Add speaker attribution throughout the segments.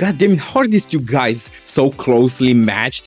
Speaker 1: God damn it, how are these two guys so closely matched?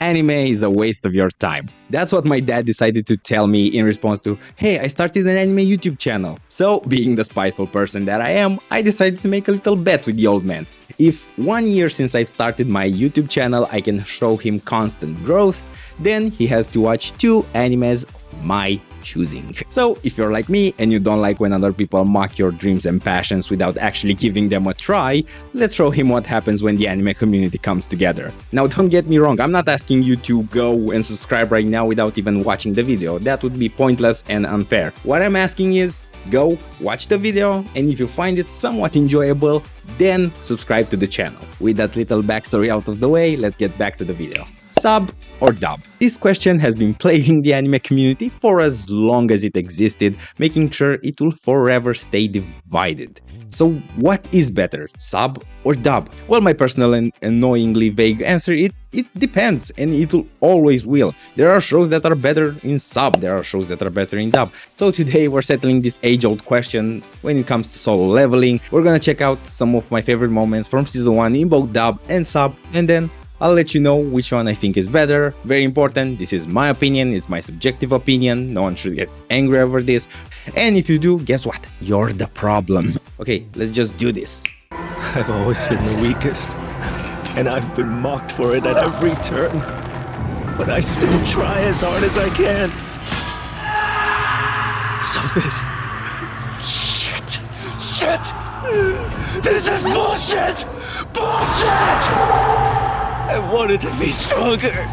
Speaker 1: Anime is a waste of your time. That's what my dad decided to tell me in response to, hey, I started an anime YouTube channel. So, being the spiteful person that I am, I decided to make a little bet with the old man. If 1 year since I've started my YouTube channel I can show him constant growth, then he has to watch 2 animes of my choosing. So if you're like me and you don't like when other people mock your dreams and passions without actually giving them a try, let's show him what happens when the anime community comes together. Now don't get me wrong, I'm not asking you to go and subscribe right now without even watching the video. That would be pointless and unfair. What I'm asking is, go watch the video, and if you find it somewhat enjoyable, then subscribe to the channel. With that little backstory out of the way, let's get back to the video. Sub or dub? This question has been plaguing the anime community for as long as it existed, making sure it will forever stay divided. So what is better, sub or dub? Well, my personal and annoyingly vague answer, it depends, and it always will. There are shows that are better in sub, there are shows that are better in dub. So today we're settling this age-old question when it comes to solo leveling. We're gonna check out some of my favorite moments from season 1 in both dub and sub, and then I'll let you know which one I think is better. Very important, this is my opinion, it's my subjective opinion, no one should get angry over this. And if you do, guess what? You're the problem. Okay, let's just do this.
Speaker 2: I've always been the weakest, and I've been mocked for it at every turn. But I still try as hard as I can. So this... Shit! This is bullshit! Bullshit! I wanted to be stronger.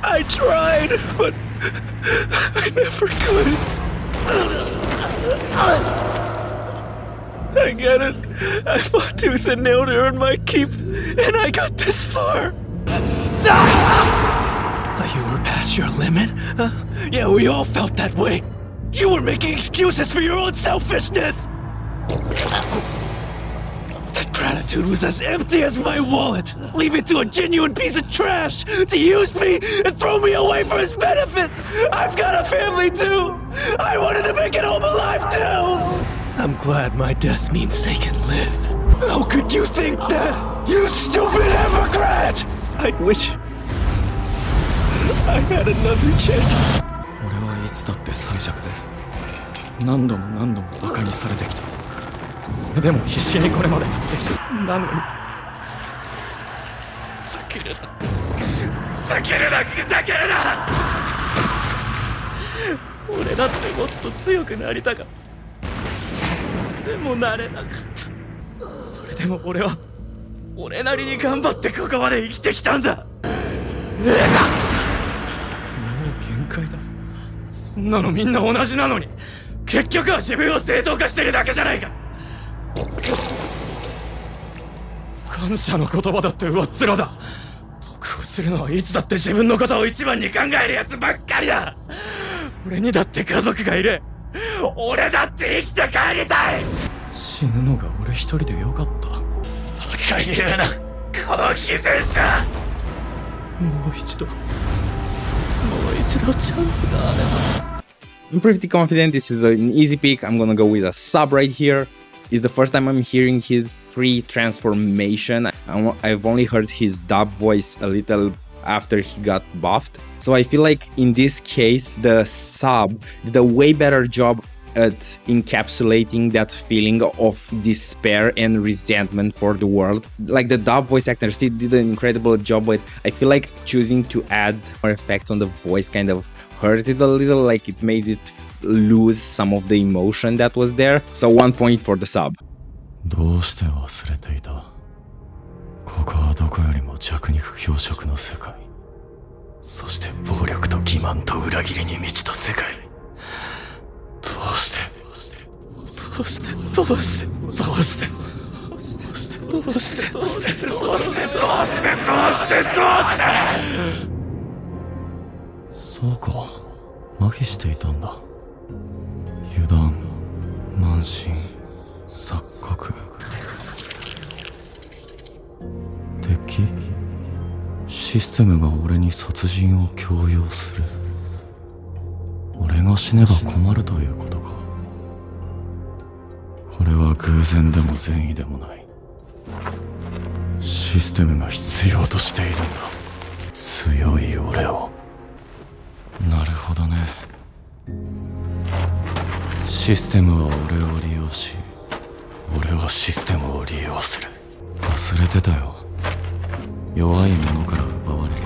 Speaker 2: I tried, but I never could. I get it. I fought tooth and nail to earn my keep, and I got this far. But you were past your limit? Huh? Yeah, we all felt that way. You were making excuses for your own selfishness. That gratitude was as empty as my wallet. Leave it to a genuine piece of trash to use me and throw me away for his benefit. I've got a family too. I wanted to make it home alive too. I'm glad my death means they can live. How could you think that? You stupid hypocrite! I wish I had another chance.
Speaker 3: 俺はいつだって最弱で何度も何度も馬鹿にされてきた。それでも必死にこれまでやってきた。なのにふざけるなふざけるなふざけるな。俺だってもっと強くなりたかった。でもなれなかった。それでも俺は俺なりに頑張ってここまで生きてきたんだ。もう限界だ。そんなのみんな同じなのに、結局は自分を正当化してるだけじゃないか。感謝の言葉だって上っ面だ。得をするのはいつだって自分のことを一番に考えるやつばっかりだ。俺にだって家族がいる。俺だって生きて帰りたい。死ぬのが俺一人でよかった。バカ言うな、この偽善者。もう一度チャンスがあれば。
Speaker 1: I'm pretty confident this is an easy pick. I'm gonna go with a sub right here. It's the first time I'm hearing his pre-transformation. I've only heard his dub voice a little after he got buffed. So I feel like in this case, the sub did a way better job at encapsulating that feeling of despair and resentment for the world. Like the dub voice actor did an incredible job, but I feel like choosing to add more effects on the voice kind of hurt it a little, like it made it lose some of the emotion that was there. So 1 point for the sub.
Speaker 3: どうして忘れていた。ここはどこよりも弱肉強食の世界。そして暴力と欺瞞と裏切りに満ちた世界。どうしてそうか、麻痺していたんだ。油断、慢心、錯覚。敵？システムが俺に殺人を強要する。俺が死ねば困るということか。これは偶然でも善意でもない。システムが必要としているんだ。強い俺を。なるほどね。システムは俺を利用し、俺はシステムを利用する。忘れてたよ。弱いものから奪われる。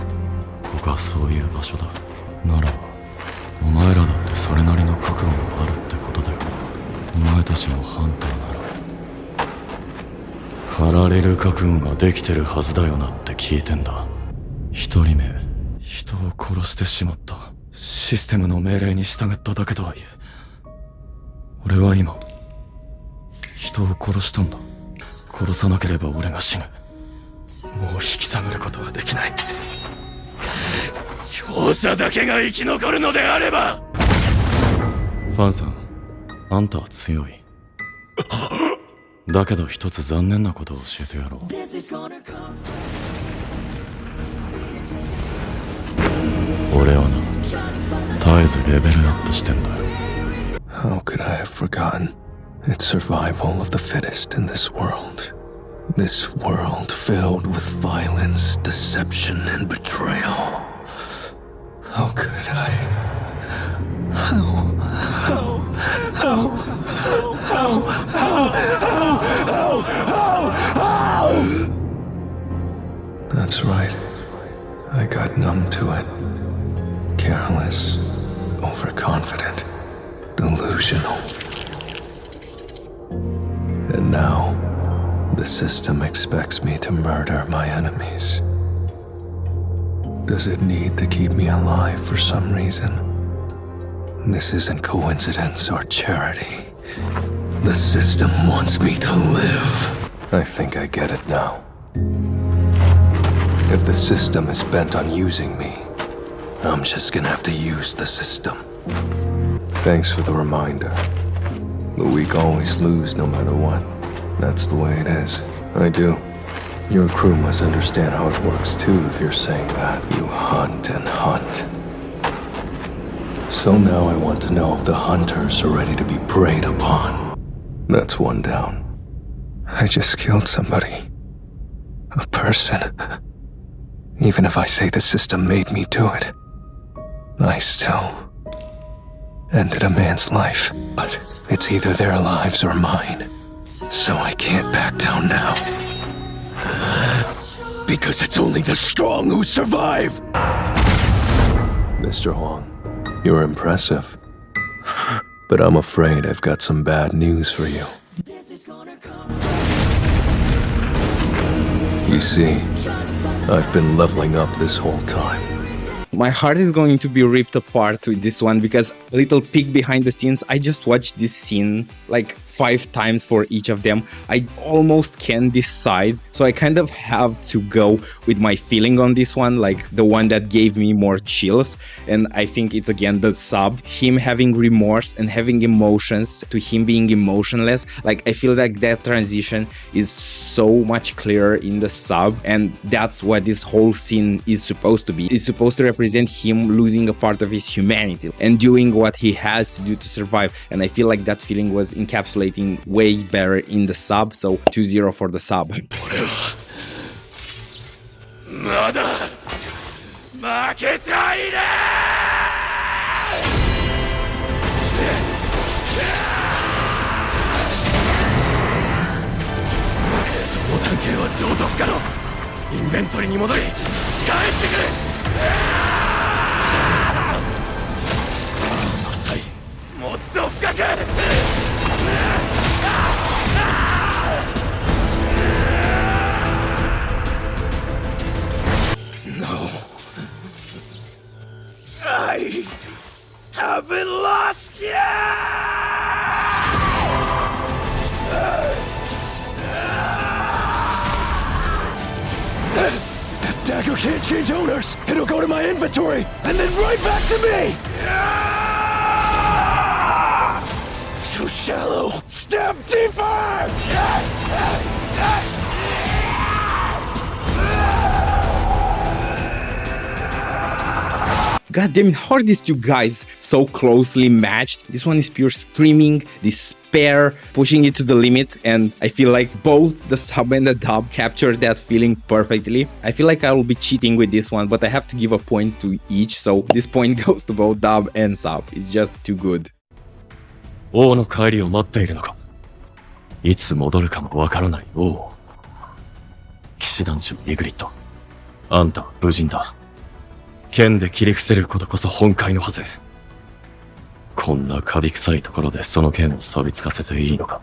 Speaker 3: ここはそういう場所だ。ならお前らだってそれなりの覚悟があるってことだよ。お前たちもハンターなら狩られる覚悟ができてるはずだよなって聞いてんだ。一人目、人を殺してしまった。システムの命令に従っただけとはいえ、俺は今人を殺したんだ。殺さなければ俺が死ぬ。もう引き下げることはできない。強者だけが生き残るのであれば。ファンさん、あんたは強い。だけど一つ残念なことを教えてやろう。俺はな、絶えずレベルアップしてんだよ。
Speaker 2: How could I have forgotten? It's survival of the fittest in this world. This world filled with violence, deception, and betrayal. How could I? How? That's right. I got numb to it. Careless, overconfident, delusional. And now, the system expects me to murder my enemies. Does it need to keep me alive for some reason? This isn't coincidence or charity. The system wants me to live. I think I get it now. If the system is bent on using me, I'm just gonna have to use the system. Thanks for the reminder. The weak always lose no matter what. That's the way it is. I do. Your crew must understand how it works too if you're saying that. You hunt and hunt. So now I want to know if the hunters are ready to be preyed upon. That's one down. I just killed somebody. A person. Even if I say the system made me do it, I still ended a man's life. But it's either their lives or mine. So I can't back down now. Because it's only the strong who survive! Mr. Huang, you're impressive. But I'm afraid I've got some bad news for you. You see, I've been leveling up this whole time.
Speaker 1: My heart is going to be ripped apart with this one because a little peek behind the scenes, I just watched this scene like 5 times for each of them. I almost can't decide, so I kind of have to go with my feeling on this one, like the one that gave me more chills. And I think it's again the sub, him having remorse and having emotions to him being emotionless. Like I feel like that transition is so much clearer in the sub, and that's what this whole scene is supposed to be. It's supposed to represent him losing a part of his humanity and doing what he has to do to survive. And I feel like that feeling was encapsulating way better in the sub, so 2-0 for the sub.
Speaker 3: まだ負けちゃいねえ。その探検は浄土不可能。インベントリに戻り帰ってくれ。浅い、もっと深く。No, I haven't lost yet.
Speaker 2: That dagger can't change owners! It'll go to my inventory, and then right back to me! Too shallow! Step deeper!
Speaker 1: God damn it, how are these two guys so closely matched? This one is pure screaming, despair, pushing it to the limit, and I feel like both the sub and the dub capture that feeling perfectly. I feel like I will be cheating with this one, but I have to give a point to each, so this point goes to both dub and sub. It's just too good.
Speaker 3: 王の帰りを待っているのか。いつ戻るかもわからない王。騎士団長イグリッド。あんたは無人だ。剣で切り伏せることこそ本懐のはず。こんなカビ臭いところでその剣を錆びつかせていいのか。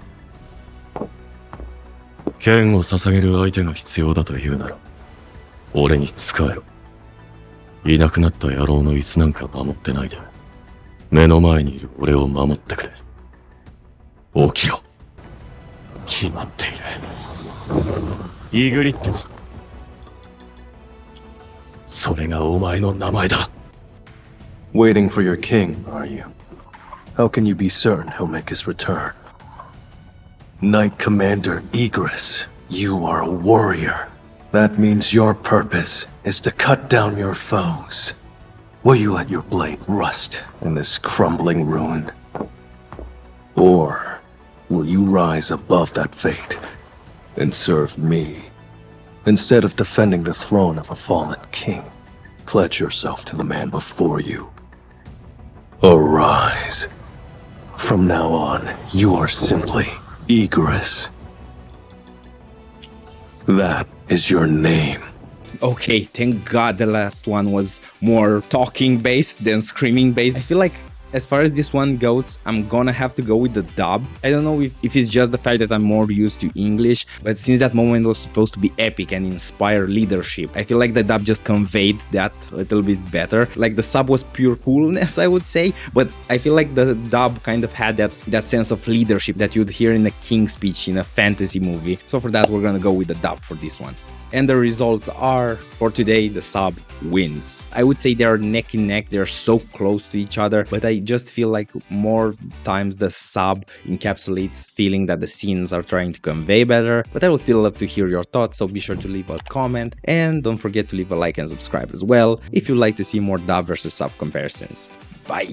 Speaker 3: 剣を捧げる相手が必要だというなら、俺に仕えろ。いなくなった野郎の椅子なんか守ってないで、目の前にいる俺を守ってくれ。起きろ。決まっている。イグリッド。それがお前の名前だ。
Speaker 2: Waiting for your king, are you? How can you be certain he'll make his return? Knight Commander Egress, you are a warrior. That means your purpose is to cut down your foes. Will you let your blade rust in this crumbling ruin? Or will you rise above that fate and serve me? Instead of defending the throne of a fallen king, pledge yourself to the man before you. Arise. From now on, you are simply Egress. That is your name.
Speaker 1: Okay, thank God the last one was more talking based than screaming based. I feel like as far as this one goes, I'm gonna have to go with the dub. I don't know if it's just the fact that I'm more used to English, but since that moment was supposed to be epic and inspire leadership, I feel like the dub just conveyed that a little bit better. Like the sub was pure coolness, I would say, but I feel like the dub kind of had that sense of leadership that you'd hear in a king's speech in a fantasy movie. So for that, we're gonna go with the dub for this one. And the results are, for today, the sub wins. I would say they are neck and neck, they're so close to each other, but I just feel like more times the sub encapsulates feeling that the scenes are trying to convey better, but I would still love to hear your thoughts, so be sure to leave a comment, and don't forget to leave a like and subscribe as well if you'd like to see more dub versus sub comparisons. Bye!